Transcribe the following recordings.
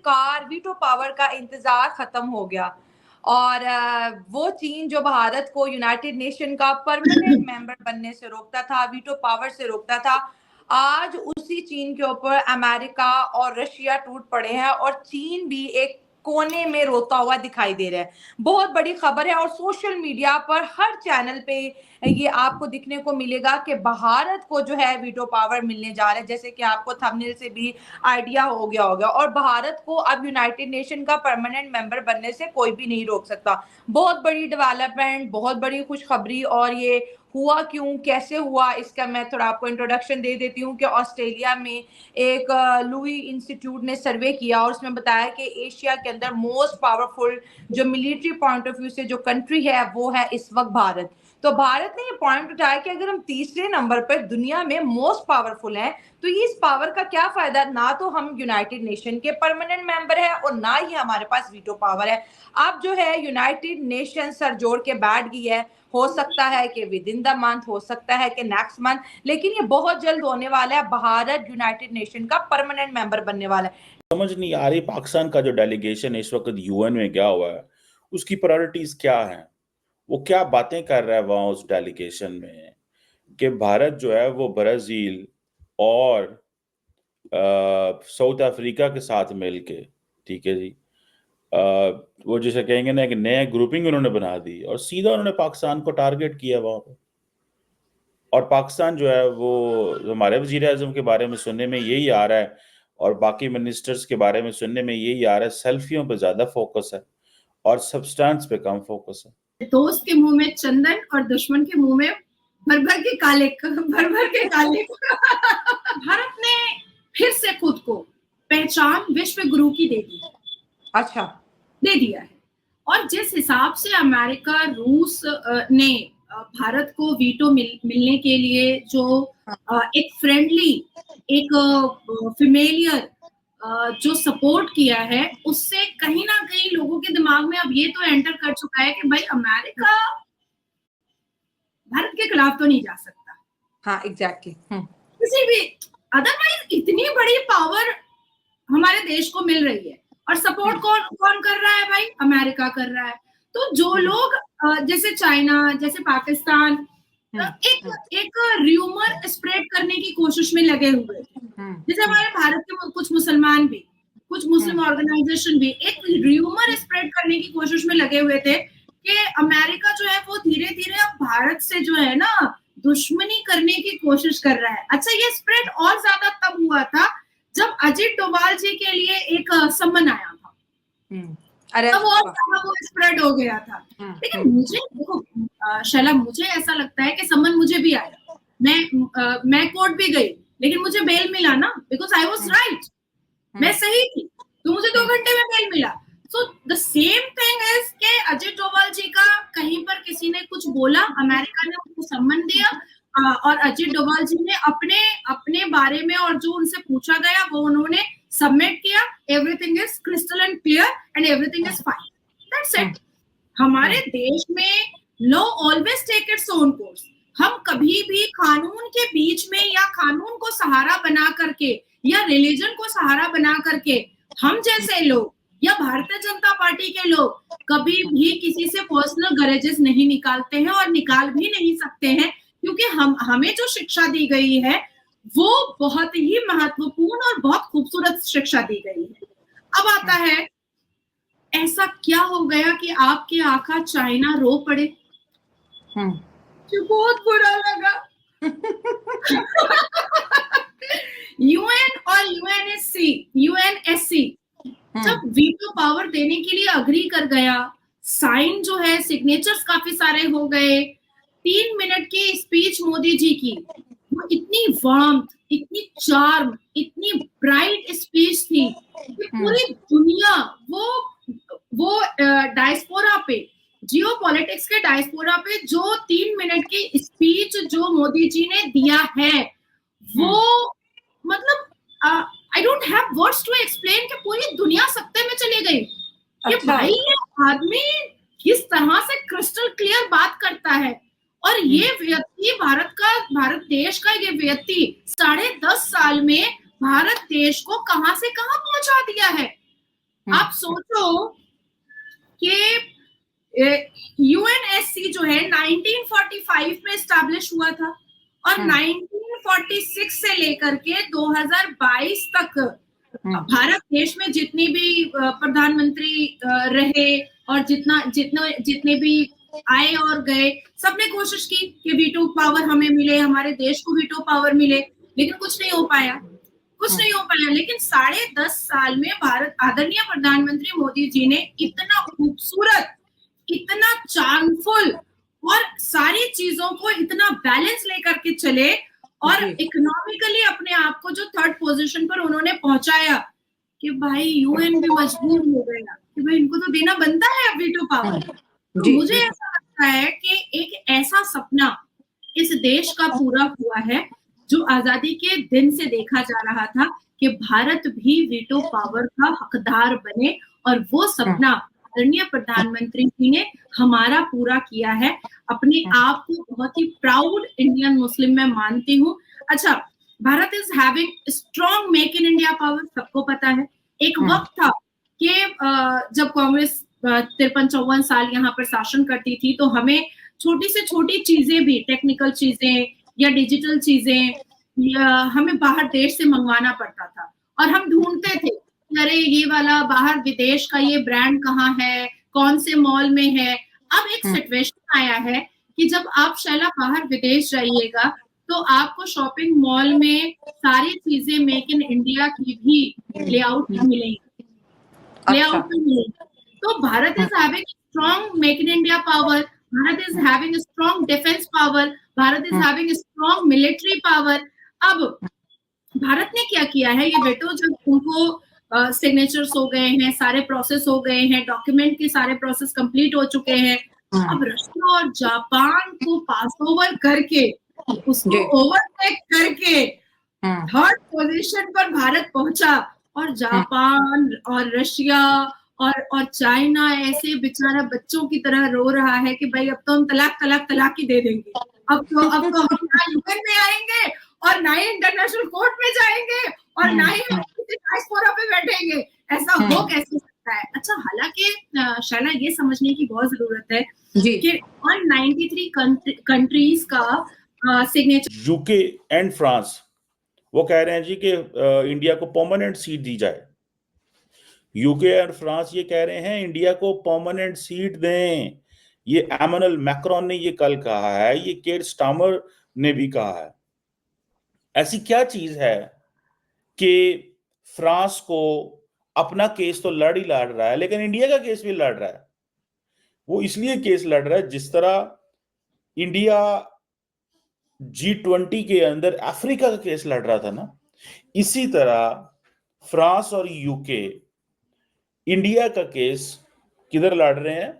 आखिरकार veto power का इंतजार खत्म हो गया और वो चीन जो भारत को यूनाइटेड नेशन का परमानेंट मेंबर बनने से रोकता था, वीटो पावर से रोकता था, आज उसी चीन के ऊपर अमेरिका और रशिया टूट पड़े हैं और चीन भी एक कोने में रोता हुआ दिखाई दे रहा है। बहुत बड़ी खबर है और सोशल मीडिया पर हर चैनल पे ये आपको दिखने को मिलेगा कि भारत को जो है वीटो पावर मिलने जा रहा है, जैसे कि आपको थंबनेल से भी आइडिया हो गया होगा। और भारत को अब यूनाइटेड नेशन का परमानेंट मेंबर बनने से कोई भी नहीं रोक सकता। बहुत बड़ी डेवलपमेंट, बहुत बड़ी खुशखबरी। और ये हुआ क्यों, कैसे हुआ, इसका मैं थोड़ा आपको इंट्रोडक्शन दे देती हूँ कि ऑस्ट्रेलिया में एक लुई इंस्टीट्यूट ने सर्वे किया और उसमें बताया कि एशिया के अंदर मोस्ट पावरफुल जो मिलिट्री पॉइंट ऑफ व्यू से जो कंट्री है वो है इस वक्त भारत। तो भारत ने ये पॉइंट उठाया कि अगर हम तीसरे नंबर पर दुनिया में मोस्ट पावरफुल हैं तो ये इस पावर का क्या फायदा, ना तो हम यूनाइटेड नेशन के परमानेंट मेंबर है और ना ही हमारे पास वीटो पावर है। अब जो है यूनाइटेड नेशन सर जोड़ के बैठ गई है, हो सकता है कि विद इन द मंथ, हो सकता है कि नेक्स्ट मंथ, लेकिन ये बहुत जल्द होने वाला है। भारत यूनाइटेड नेशन का परमानेंट मेंबर बनने वाला है। समझ नहीं आ रही पाकिस्तान का जो डेलीगेशन इस वक्त यूएन में गया हुआ है उसकी प्रायोरिटीज क्या हैं, वो क्या बातें कर रहा है वहां उस डेलीगेशन में कि भारत जो है वो ब्राजील और साउथ अफ्रीका के साथ मिलके, ठीक है जी, वो जैसे कहेंगे ना, एक नया ग्रुपिंग उन्होंने बना दी और सीधा उन्होंने पाकिस्तान को टारगेट किया वहां पर। और पाकिस्तान जो है वो हमारे वजीर आजम के बारे में सुनने में यही आ रहा है और बाकी मिनिस्टर्स के बारे में सुनने में यही आ रहा है, सेल्फियों पे ज्यादा फोकस है और सब्सटेंस पे कम फोकस है। दोस्त के मुंह में चंदन और दुश्मन के मुंह में भर भर के काले भारत ने फिर से खुद को पहचान विश्व गुरु की दे दी। अच्छा, दे दिया है। और जिस हिसाब से अमेरिका रूस ने भारत को वीटो मिलने के लिए जो एक फ्रेंडली, एक फेमिलियर जो सपोर्ट किया है, उससे कहीं ना कहीं लोगों के दिमाग में अब ये तो एंटर कर चुका है कि भाई अमेरिका भारत के खिलाफ तो नहीं जा सकता। हाँ, एग्जैक्टली। किसी भी, अदरवाइज इतनी बड़ी पावर हमारे देश को मिल रही है और सपोर्ट कौन कर रहा है भाई? अमेरिका कर रहा है। तो जो लोग जैसे चाइना, जैसे पाकिस्तान एक र्यूमर स्प्रेड करने की कोशिश में लगे हुए थे, जैसे हमारे भारत के कुछ मुसलमान भी, कुछ मुस्लिम ऑर्गेनाइजेशन भी एक र्यूमर स्प्रेड करने की कोशिश में लगे हुए थे कि अमेरिका जो है वो धीरे धीरे अब भारत से जो है ना दुश्मनी करने की कोशिश कर रहा है। अच्छा, ये स्प्रेड और ज्यादा तब हुआ था जब अजित डोभाल जी के लिए एक सम्मन आया था, तब वो स्प्रेड हो गया था। लेकिन मुझे देखो शैला, मुझे ऐसा लगता है कि सम्मन मुझे भी आया, मैं कोर्ट भी गई, लेकिन मुझे बेल मिला ना, बिकॉज आई वाज राइट, मैं सही थी, तो मुझे 2 घंटे में बेल मिला। So the same thing is कि अजित डोभाल जी का कहीं पर किसी ने कुछ बोला, अमेरिका ने उनको सम्मन दिया और अजित डोभाल जी ने अपने बारे में और जो उनसे पूछा गया वो उन्होंने सबमिट किया। Everything is crystal and clear and everything is fine, that's it. हमारे देश में law always take its own course. हम कभी भी कानून के बीच में या कानून को सहारा बना करके या रिलीजन को सहारा बना करके हम जैसे लोग या भारतीय जनता पार्टी के लोग कभी भी किसी से पर्सनल ग्रजेस नहीं निकालते हैं और निकाल भी नहीं सकते हैं, क्योंकि हमें जो शिक्षा दी गई है वो बहुत ही महत्वपूर्ण और बहुत खूबसूरत शिक्षा दी गई है। अब आता है, ऐसा क्या हो गया कि आपके आका चाइना रो पड़े? जो बहुत बुरा लगा। यूएन और यूएनएससी जब वीटो पावर देने के लिए अग्री कर गया, साइन जो है सिग्नेचर्स काफी सारे हो गए, 3 मिनट की स्पीच मोदी जी की, वो इतनी वार्मथ, इतनी चार्म, इतनी ब्राइट स्पीच थी कि पूरी दुनिया वो डायस्पोरा पे, जियोपॉलिटिक्स के डायस्पोरा पे जो 3 मिनट की स्पीच जो मोदी जी ने दिया है, वो मतलब I don't have words to explain कि पूरी दुनिया सत्ते में चली गई। ये भाई, ये आदमी किस तरह से क्रिस्टल क्लियर बात करता है, और ये व्यक्ति भारत देश का ये व्यक्ति 10.5 साल में भारत देश को कहां से कहां पहुंचा दिया है। आप सोचो कि यूएनएससी जो है 1945 में एस्टैब्लिश हुआ था और 1946 से लेकर के 2022 तक भारत देश में जितनी भी प्रधानमंत्री रहे और जितने भी आए और गए, सबने कोशिश की कि वीटो पावर हमें मिले, हमारे देश को वीटो पावर मिले, लेकिन कुछ नहीं हो पाया। लेकिन 10.5 साल में भारत आदरणीय प्रधानमंत्री मोदी जी ने इतना खूबसूरत, इतना चार्मफुल और सारी चीजों को इतना बैलेंस लेकर के चले और इकोनॉमिकली अपने आप को जो 3rd पोजीशन पर उन्होंने पहुंचाया कि भाई यूएन भी मजबूर हो गया कि भाई इनको तो देना बनता है वीटो पावर। तो मुझे ऐसा लगता है कि एक ऐसा सपना इस देश का पूरा हुआ है जो आजादी के दिन से देखा जा रहा था कि भारत भी वीटो पावर का हकदार बने, और वो सपना आदरणीय प्रधानमंत्री जी ने हमारा पूरा किया है। अपने आप को बहुत ही प्राउड इंडियन मुस्लिम में मानती हूँ। अच्छा, Bharat is having strong make in India power, सबको पता है। एक वक्त था कि जब कांग्रेस 53-54 साल यहाँ पर शासन करती थी तो हमें छोटी से छोटी चीजें भी, टेक्निकल चीजें या डिजिटल चीजें हमें बाहर देश से मंगवाना पड़ता था और हम ढूंढते थे, अरे ये वाला बाहर विदेश का ये ब्रांड कहाँ है, कौन से मॉल में है। अब एक सिचुएशन आया है कि जब आप शैला बाहर विदेश जाइएगा तो आपको शॉपिंग मॉल में सारी चीजें मेक इन इंडिया की भी लेआउट में मिलेंगी, तो Bharat is having strong make in India power, Bharat is having strong defence power, Bharat is having strong military power. अब भारत ने क्या किया है, ये बेटो जब उनको सिग्नेचर्स हो गए हैं, सारे प्रोसेस हो गए हैं, डॉक्यूमेंट के सारे प्रोसेस कंप्लीट हो चुके हैं, अब रशिया और जापान को पास ओवर करके, उसको ओवरटेक करके 3rd पोजीशन पर भारत पहुंचा, और जापान और रशिया और चाइना ऐसे बेचारा बच्चों की तरह रो रहा है कि भाई अब तो हम तलाक ही दे देंगे, अब तो हम ना यूएन में आएंगे और ना ही इंटरनेशनल कोर्ट में जाएंगे और ना ही डायस्पोरा पे बैठेंगे। ऐसा हो कैसे सकता है? अच्छा, हालांकि शैला ये समझने की बहुत जरूरत है कि 193 कंट्रीज का सिग्नेचर, यूके एंड फ्रांस वो कह रहे हैं जी कि इंडिया को परमानेंट सीट दी जाए। यूके और फ्रांस ये कह रहे हैं इंडिया को परमानेंट सीट दें। ये एमैनुअल मैक्रोन ने ये कल कहा है, ये केर स्टामर ने भी कहा है। ऐसी क्या चीज है कि फ्रांस को अपना केस तो लड़ ही लड़ रहा है, लेकिन इंडिया का केस भी लड़ रहा है। वो इसलिए केस लड़ रहा है, जिस तरह इंडिया G20 के अंदर अफ्रीका का केस लड़ रहा था ना, इसी तरह फ्रांस और यूके इंडिया का केस किधर लड़ रहे हैं?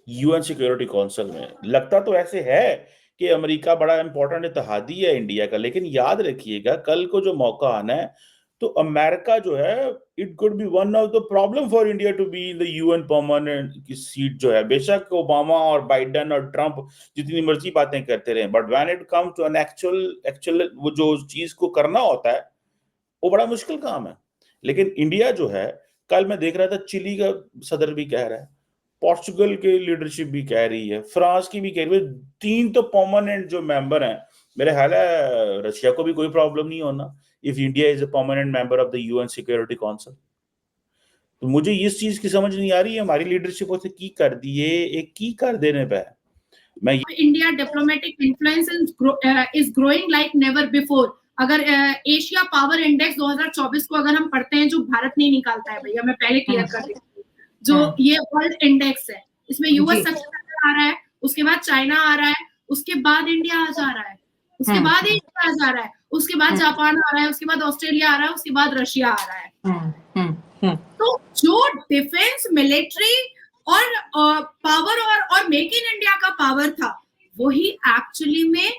यूएन सिक्योरिटी काउंसिल में। लगता तो ऐसे है कि अमेरिका बड़ा इंपॉर्टेंट इत्तेहादी है इंडिया का, लेकिन याद रखिएगा कल को जो मौका आना है तो अमेरिका जो है, it could be one of the problem for India to be in the UN permanent की सीट जो है। बेशक ओबामा और बाइडेन और ट्रंप जितनी मर्जी बातें करते रहे, but when it comes to an actual वो जो चीज को करना होता है वो बड़ा मुश्किल काम है। लेकिन इंडिया जो है, कल मैं देख रहा था चिली का सदर भी कह रहा है, पोर्चुगल की लीडरशिप भी कह रही है, फ्रांस की भी कह रही है, 3 तो परमानेंट जो मेंबर हैं। मेरे ख्याल है रशिया को भी कोई प्रॉब्लम नहीं होना if India is a permanent member of the UN security council. तो मुझे इस चीज की समझ नहीं आ रही है हमारी लीडरशिप उसे की कर दिए, एक की कर देने पे। मैं India diplomatic influence is growing like never before. अगर एशिया पावर इंडेक्स 2024 को अगर हम पढ़ते हैं, जो भारत नहीं निकालता है भैया, मैं पहले क्लियर कर देती हूँ, जो ये वर्ल्ड इंडेक्स है, इसमें यूएस सबसे पहले आ रहा है, उसके बाद चाइना आ रहा है, उसके बाद इंडिया आ जा रहा है, उसके बाद इंडिया आ जा रहा है, उसके बाद जापान आ रहा है, उसके बाद ऑस्ट्रेलिया आ रहा है, उसके बाद रशिया आ रहा है। तो जो डिफेंस, मिलिट्री और पावर और मेक इन इंडिया का पावर था, वही एक्चुअली में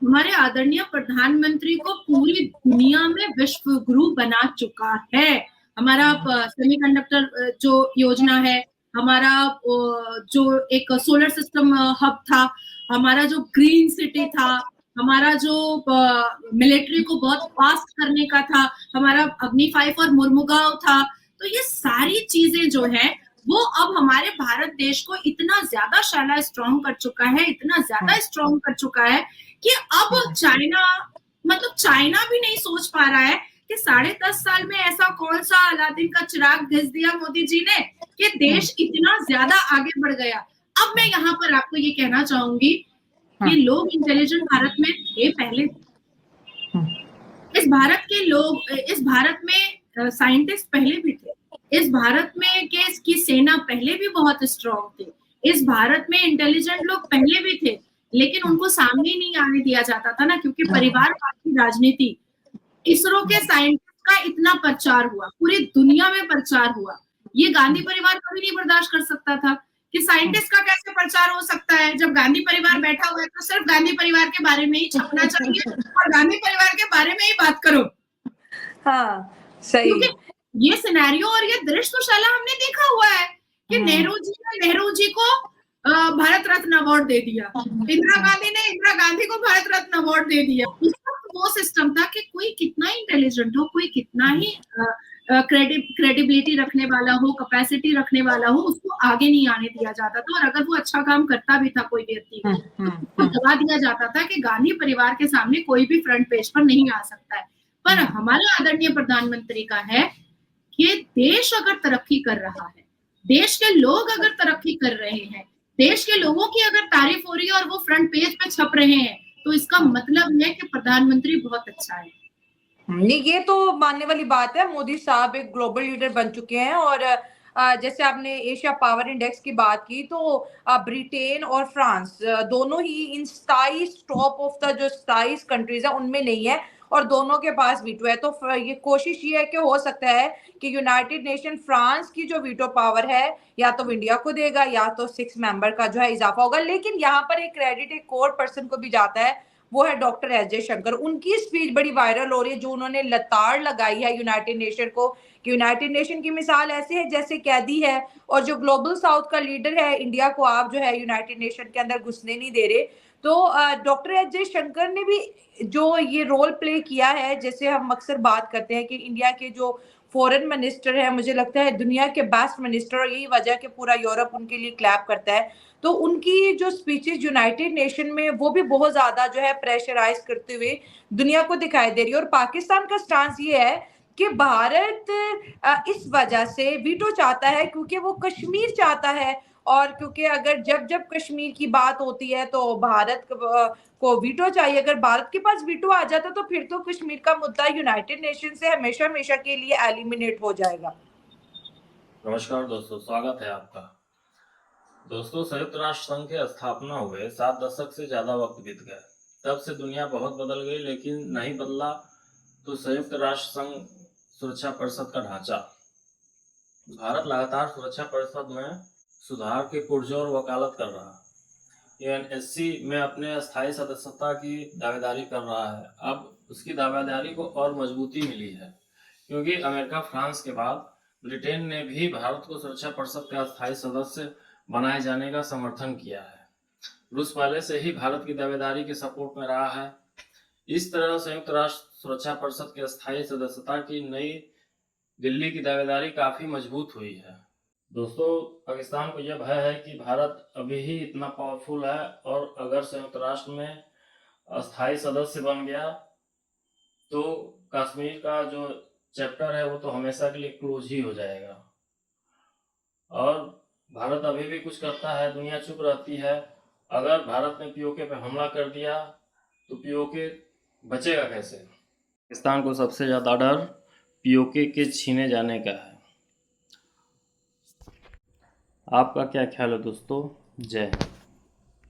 हमारे आदरणीय प्रधानमंत्री को पूरी दुनिया में विश्व गुरु बना चुका है। हमारा सेमीकंडक्टर जो योजना है, हमारा जो एक सोलर सिस्टम हब था, हमारा जो ग्रीन सिटी था, हमारा जो मिलिट्री को बहुत फास्ट करने का था, हमारा अग्नि 5 और मुर्मुगांव था, तो ये सारी चीजें जो है वो अब हमारे भारत देश को इतना ज्यादा शाला स्ट्रॉन्ग कर चुका है, इतना ज्यादा स्ट्रॉन्ग कर चुका है कि अब चाइना भी नहीं सोच पा रहा है कि 10.5 साल में ऐसा कौन सा अलादीन का चिराग घिस दिया मोदी जी ने कि देश इतना ज्यादा आगे बढ़ गया। अब मैं यहाँ पर आपको ये कहना चाहूंगी कि लोग इंटेलिजेंट भारत में थे पहले, इस भारत में साइंटिस्ट पहले भी थे, इस भारत में की सेना पहले भी बहुत स्ट्रॉन्ग थी, इस भारत में इंटेलिजेंट लोग पहले भी थे, लेकिन उनको सामने नहीं आने दिया जाता था ना, क्योंकि परिवारवाद की राजनीति। इसरो के साइंटिस्ट का इतना प्रचार हुआ, पूरी दुनिया में प्रचार हुआ, ये गांधी परिवार कभी नहीं बर्दाश्त कर सकता था कि साइंटिस्ट का कैसे प्रचार हो सकता है। जब गांधी परिवार बैठा हुआ है तो सिर्फ गांधी परिवार के बारे में ही छपना चाहिए और गांधी परिवार के बारे में ही बात करो। हाँ, सही। क्योंकि ये सिनेरियो और ये दृश्य तो शाला हमने देखा हुआ है कि नेहरू जी को भारत रत्न अवार्ड दे दिया, इंदिरा गांधी ने इंदिरा गांधी को भारत रत्न अवार्ड दे दिया। उस वक्त वो सिस्टम था कि कोई कितना इंटेलिजेंट हो, कोई कितना ही क्रेडिबिलिटी रखने वाला हो, कैपेसिटी रखने वाला हो, उसको आगे नहीं आने दिया जाता था। और अगर वो अच्छा काम करता भी था कोई व्यक्ति, तो दबा दिया जाता था कि गांधी परिवार के सामने कोई भी फ्रंट पेज पर नहीं आ सकता है। पर हमारा आदरणीय प्रधानमंत्री का है कि देश अगर तरक्की कर रहा है, देश के लोग अगर तरक्की कर रहे हैं, देश के लोगों की अगर तारीफ हो रही है और वो फ्रंट पेज पे छप रहे हैं, तो इसका मतलब है कि प्रधानमंत्री बहुत अच्छा है। नहीं, ये तो मानने वाली बात है। मोदी साहब एक ग्लोबल लीडर बन चुके हैं। और जैसे आपने एशिया पावर इंडेक्स की बात की, तो ब्रिटेन और फ्रांस दोनों ही इन 27 टॉप ऑफ द जो 27 कंट्रीज है उनमें नहीं है, और दोनों के पास वीटो है। तो ये कोशिश ये है कि हो सकता है कि यूनाइटेड नेशन फ्रांस की जो वीटो पावर है या तो इंडिया को देगा या तो 6 मेंबर का जो है इजाफा होगा। लेकिन यहाँ पर एक क्रेडिट एक और पर्सन को भी जाता है, वो है डॉक्टर एस जयशंकर। उनकी स्पीच बड़ी वायरल हो रही है, जो उन्होंने लताड़ लगाई है यूनाइटेड नेशन को कि यूनाइटेड नेशन की मिसाल ऐसे है जैसे कैदी है, और जो ग्लोबल साउथ का लीडर है, इंडिया को आप जो है यूनाइटेड नेशन के अंदर घुसने नहीं दे रहे। तो डॉक्टर एस जयशंकर ने भी जो ये रोल प्ले किया है, जैसे हम अक्सर बात करते हैं कि इंडिया के जो फॉरेन मिनिस्टर है, मुझे लगता है दुनिया के बेस्ट मिनिस्टर, और यही वजह कि पूरा यूरोप उनके लिए क्लैप करता है। तो उनकी जो स्पीचेस यूनाइटेड नेशन में वो भी बहुत ज्यादा जो है प्रेशराइज करते हुए दुनिया को दिखाई दे रही है। और पाकिस्तान का स्टांस ये है कि भारत इस वजह से वीटो चाहता है क्योंकि वो कश्मीर चाहता है, और क्योंकि अगर जब कश्मीर की बात होती है तो भारत को वीटो चाहिए। अगर भारत के पास वीटो आ जाता तो फिर तो कश्मीर का मुद्दा यूनाइटेड नेशन से हमेशा हमेशा के लिए एलिमिनेट हो जाएगा। नमस्कार दोस्तों, स्वागत है आपका। दोस्तों, संयुक्त राष्ट्र संघ के स्थापना हुए 7 दशक से ज्यादा वक्त बीत गया। तब से दुनिया बहुत बदल गई, लेकिन नहीं बदला तो संयुक्त राष्ट्र संघ सुरक्षा परिषद का ढांचा। भारत लगातार सुरक्षा परिषद में सुधार की पुरजोर वकालत कर रहा है। यूएनएससी में अपने स्थायी सदस्यता की दावेदारी कर रहा है। अब उसकी दावेदारी को और मजबूती मिली है, क्योंकि अमेरिका, फ्रांस के बाद ब्रिटेन ने भी भारत को सुरक्षा परिषद का स्थायी सदस्य बनाए जाने का समर्थन किया है। रूस पहले से ही भारत की दावेदारी के सपोर्ट में रहा है। इस तरह संयुक्त राष्ट्र सुरक्षा परिषद के स्थायी सदस्यता की नई दिल्ली की दावेदारी काफी मजबूत हुई है। दोस्तों, पाकिस्तान को यह भय है कि भारत अभी ही इतना पावरफुल है, और अगर संयुक्त राष्ट्र में अस्थायी सदस्य बन गया तो कश्मीर का जो चैप्टर है वो तो हमेशा के लिए क्लोज ही हो जाएगा। और भारत अभी भी कुछ करता है, दुनिया चुप रहती है। अगर भारत ने पीओके पे हमला कर दिया तो पीओके बचेगा कैसे? पाकिस्तान को सबसे ज्यादा डर पीओके के छीने जाने का है। आपका क्या ख्याल है दोस्तों? जय हिंद।